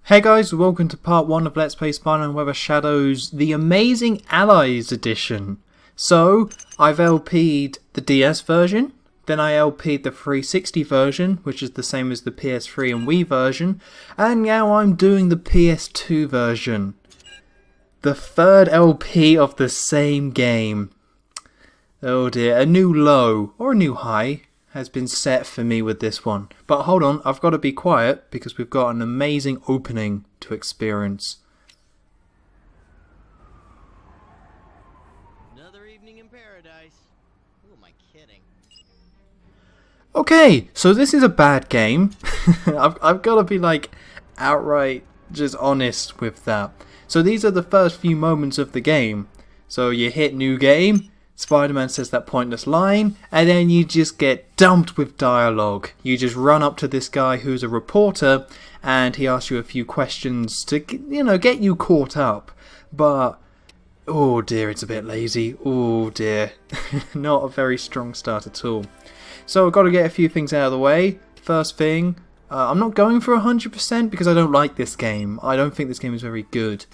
Hey guys, welcome to part 1 of Let's Play Spider-Man Web of Shadows, the Amazing Allies edition. So, I've LP'd the DS version, then I LP'd the 360 version, which is the same as the PS3 and Wii version, and now I'm doing the PS2 version. The third LP of the same game. Oh dear, a new low, or a new high, has been set for me with this one. But hold on, I've got to be quiet because we've got an amazing opening to experience. Another evening in paradise. Who am I kidding? Okay, so this is a bad game. I've got to be like outright just honest with that. So these are the first few moments of the game. So you hit new game, Spider-Man says that pointless line, and then you just get dumped with dialogue. You just run up to this guy who's a reporter, and he asks you a few questions to, get you caught up. But, oh dear, it's a bit lazy. Oh dear. Not a very strong start at all. So I've got to get a few things out of the way. First thing, I'm not going for 100% because I don't like this game. I don't think this game is very good.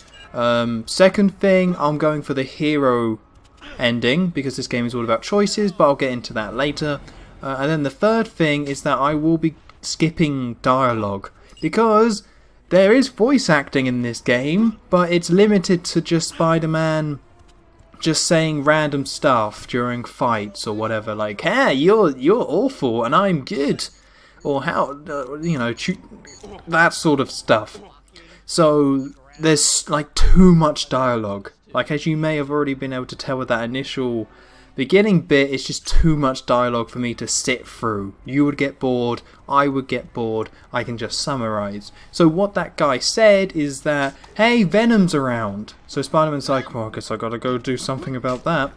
Second thing, I'm going for the hero ending because this game is all about choices, but I'll get into that later. And then the third thing is that I will be skipping dialogue because there is voice acting in this game, but it's limited to just Spider-Man just saying random stuff during fights or whatever, like, "Hey, you're awful and I'm good," or how that sort of stuff. So there's like too much dialogue. Like, as you may have already been able to tell with that initial beginning bit, it's just too much dialogue for me to sit through. You would get bored, I would get bored, I can just summarize. So what that guy said is that, hey, Venom's around. So Spider-Man's like, well, I guess I gotta go do something about that.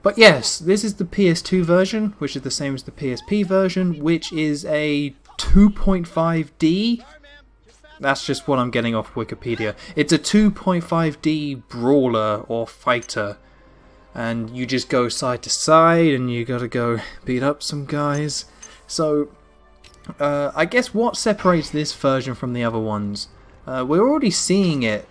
But yes, this is the PS2 version, which is the same as the PSP version, which is a 2.5D. That's just what I'm getting off Wikipedia. It's a 2.5D brawler or fighter. And you just go side to side and you gotta go beat up some guys. So, I guess what separates this version from the other ones? We're already seeing it.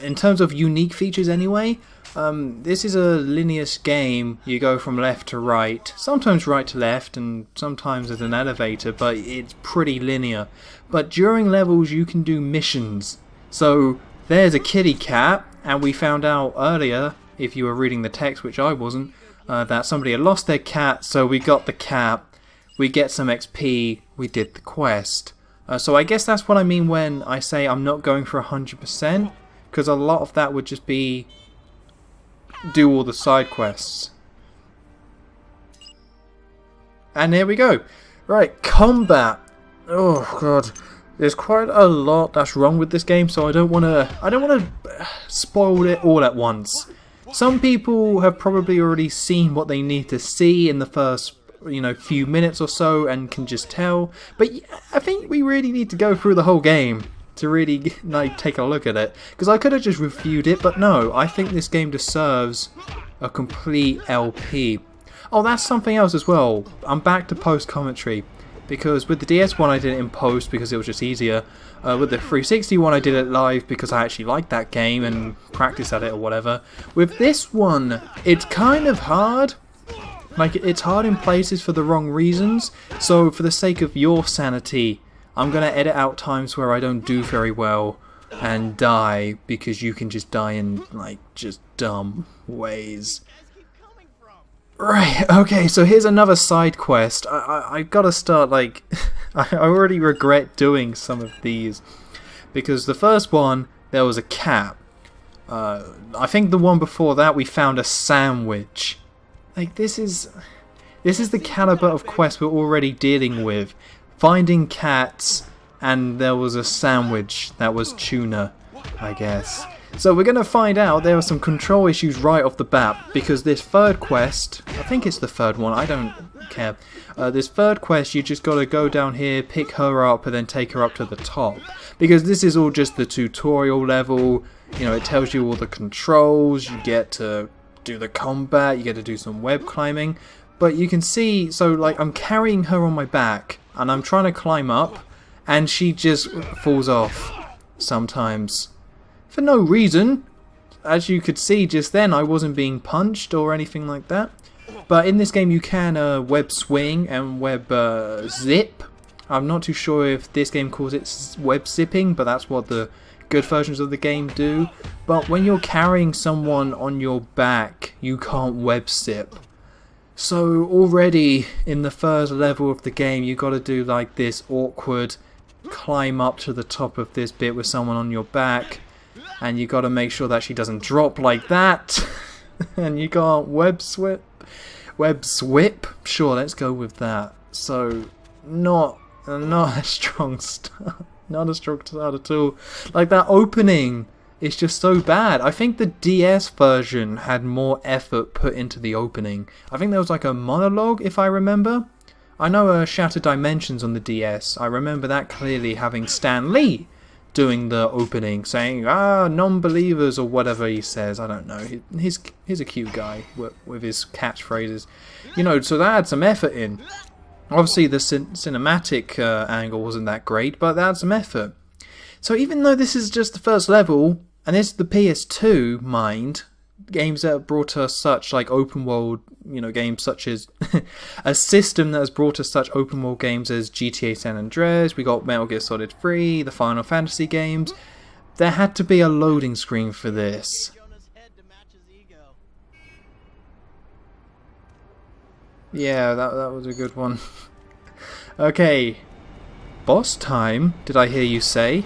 In terms of unique features anyway, this is a linear game. You go from left to right, sometimes right to left, and sometimes there's an elevator, but it's pretty linear. But during levels you can do missions. So there's a kitty cat, and we found out earlier, if you were reading the text, which I wasn't, that somebody had lost their cat, so we got the cat, we get some XP, we did the quest. So I guess that's what I mean when I say I'm not going for 100%, because a lot of that would just be do all the side quests. And here we go. Right, combat. Oh god, there's quite a lot that's wrong with this game, so I don't want to spoil it all at once. Some people have probably already seen what they need to see in the first, few minutes or so and can just tell. But I think we really need to go through the whole game to really take a look at it, because I could have just reviewed it, but no, I think this game deserves a complete LP. Oh, that's something else as well. I'm back to post commentary, because with the DS one I did it in post because it was just easier. With the 360 one I did it live because I actually liked that game and practiced at it or whatever. With this one, it's kind of hard. Like, it's hard in places for the wrong reasons, so for the sake of your sanity, I'm going to edit out times where I don't do very well and die, because you can just die in, just dumb ways. Right, okay, so here's another side quest. I gotta start, I already regret doing some of these, because the first one, there was a cat. I think the one before that we found a sandwich. This is the caliber of quest we're already dealing with. Finding cats, and there was a sandwich that was tuna, I guess. So we're going to find out there are some control issues right off the bat, because this third quest, I think it's the third one, I don't care. This third quest, you just got to go down here, pick her up, and then take her up to the top. Because this is all just the tutorial level, it tells you all the controls, you get to do the combat, you get to do some web climbing. But you can see, so I'm carrying her on my back, and I'm trying to climb up, and she just falls off. sometimes for no reason. As you could see just then, I wasn't being punched or anything like that. But in this game you can web swing and web zip. I'm not too sure if this game calls it web zipping, but that's what the good versions of the game do. But when you're carrying someone on your back, you can't web zip. So already in the first level of the game, you got to do like this awkward climb up to the top of this bit with someone on your back. And you got to make sure that she doesn't drop like that. And you can't web swip. Sure, let's go with that. So not a strong start. Not a strong start at all. Like that opening is just so bad. I think the DS version had more effort put into the opening. I think there was like a monologue, if I remember. I know Shattered Dimensions on the DS. I remember that clearly having Stan Lee doing the opening, saying, non-believers, or whatever he says. I don't know. He's a cute guy with his catchphrases. You know, so that had some effort in. Obviously, the cinematic angle wasn't that great, but that had some effort. So even though this is just the first level, and this is the PS2, mind, games that have brought us such like open world, you know, games such as a system that has brought us such open world games as GTA San Andreas, we got Metal Gear Solid 3, the Final Fantasy games. There had to be a loading screen for this. Yeah, that was a good one. Okay, boss time, did I hear you say?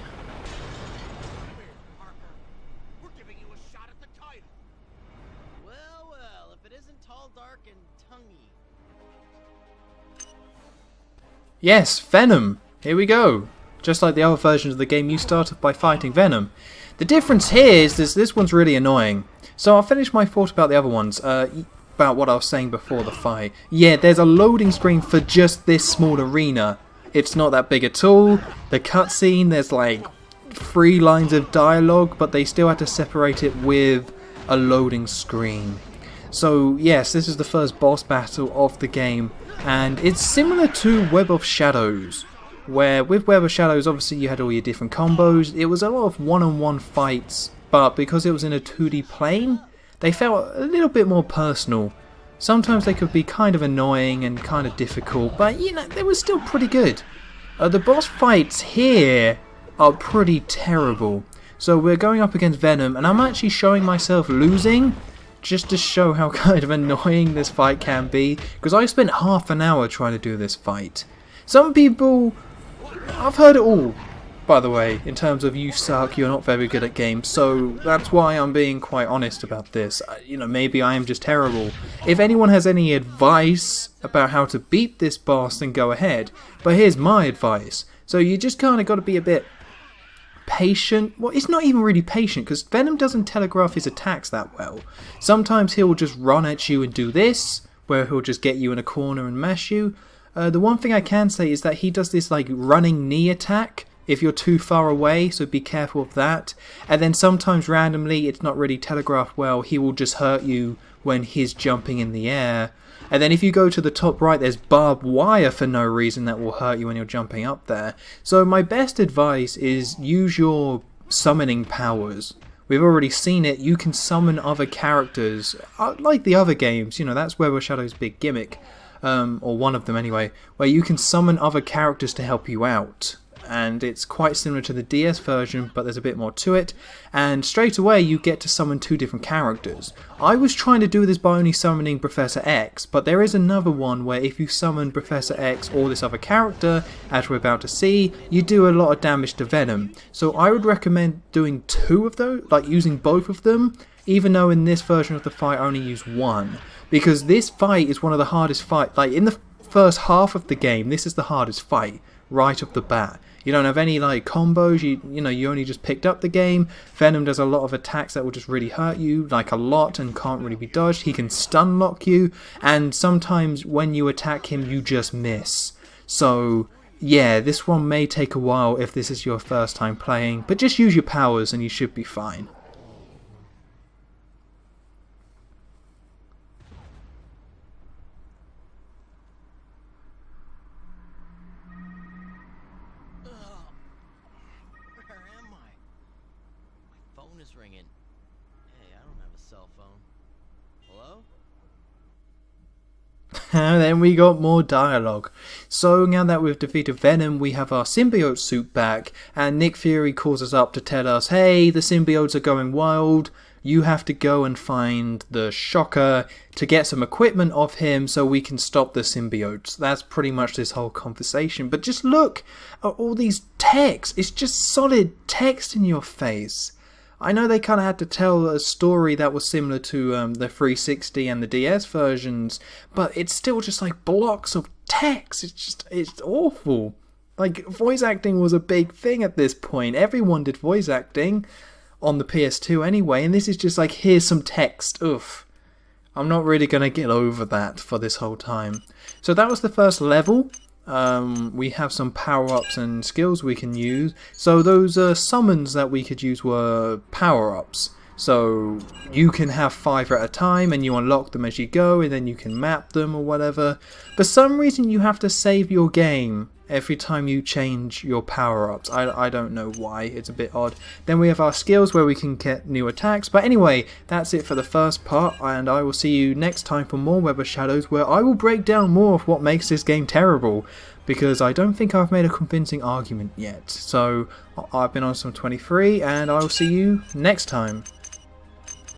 Yes, Venom! Here we go! Just like the other versions of the game, you start off by fighting Venom. The difference here is this one's really annoying. So I'll finish my thought about the other ones, about what I was saying before the fight. Yeah, there's a loading screen for just this small arena. It's not that big at all. The cutscene, there's like 3 lines of dialogue, but they still had to separate it with a loading screen. So yes, this is the first boss battle of the game, and it's similar to Web of Shadows, where with Web of Shadows obviously you had all your different combos. It was a lot of one-on-one fights, but because it was in a 2D plane, they felt a little bit more personal. Sometimes they could be kind of annoying and kind of difficult, but you know, they were still pretty good. The boss fights here are pretty terrible. So we're going up against Venom, and I'm actually showing myself losing, just to show how kind of annoying this fight can be, because I spent half an hour trying to do this fight. Some people, I've heard it all, by the way, in terms of you suck, you're not very good at games, so that's why I'm being quite honest about this. You know, maybe I am just terrible. If anyone has any advice about how to beat this boss, then go ahead, but here's my advice. So you just kind of got to be a bit patient. Well, it's not even really patient, because Venom doesn't telegraph his attacks that well. Sometimes he'll just run at you and do this, where he'll just get you in a corner and mash you. The one thing I can say is that he does this like running knee attack if you're too far away, so be careful of that. And then sometimes randomly, it's not really telegraphed well, he will just hurt you when he's jumping in the air. And then if you go to the top right, there's barbed wire for no reason that will hurt you when you're jumping up there. So my best advice is use your summoning powers. We've already seen it, you can summon other characters, like the other games, you know, that's Web of Shadows' big gimmick, or one of them anyway, where you can summon other characters to help you out. And it's quite similar to the DS version, but there's a bit more to it, and straight away you get to summon 2 different characters. I was trying to do this by only summoning Professor X, but there is another one where if you summon Professor X or this other character, as we're about to see, you do a lot of damage to Venom. So I would recommend doing 2 of those, like using both of them, even though in this version of the fight I only use 1. Because this fight is one of the hardest fights, like in the first half of the game, this is the hardest fight, right off the bat. You don't have any like combos, you know, you only just picked up the game. Venom does a lot of attacks that will just really hurt you, like a lot, and can't really be dodged. He can stun lock you, and sometimes when you attack him you just miss. So yeah, this one may take a while if this is your first time playing, but just use your powers and you should be fine. Where am I? is ringing. Hey, I don't have a cell phone. Hello? And then we got more dialogue. So now that we've defeated Venom, we have our symbiote suit back, and Nick Fury calls us up to tell us, hey, the symbiotes are going wild. You have to go and find the Shocker to get some equipment off him so we can stop the symbiotes. That's pretty much this whole conversation. But just look at all these texts. It's just solid text in your face. I know they kind of had to tell a story that was similar to the 360 and the DS versions, but it's still just like blocks of text. It's awful. Like, voice acting was a big thing at this point. Everyone did voice acting on the PS2 anyway, and this is just like, here's some text. Oof. I'm not really going to get over that for this whole time. So that was the first level. We have some power-ups and skills we can use. So those summons that we could use were power-ups. So you can have 5 at a time and you unlock them as you go, and then you can map them or whatever. For some reason you have to save your game every time you change your power-ups. I don't know why, it's a bit odd. Then we have our skills where we can get new attacks. But anyway, that's it for the first part, and I will see you next time for more Web of Shadows, where I will break down more of what makes this game terrible, because I don't think I've made a convincing argument yet. So I've been on some 23, and I will see you next time.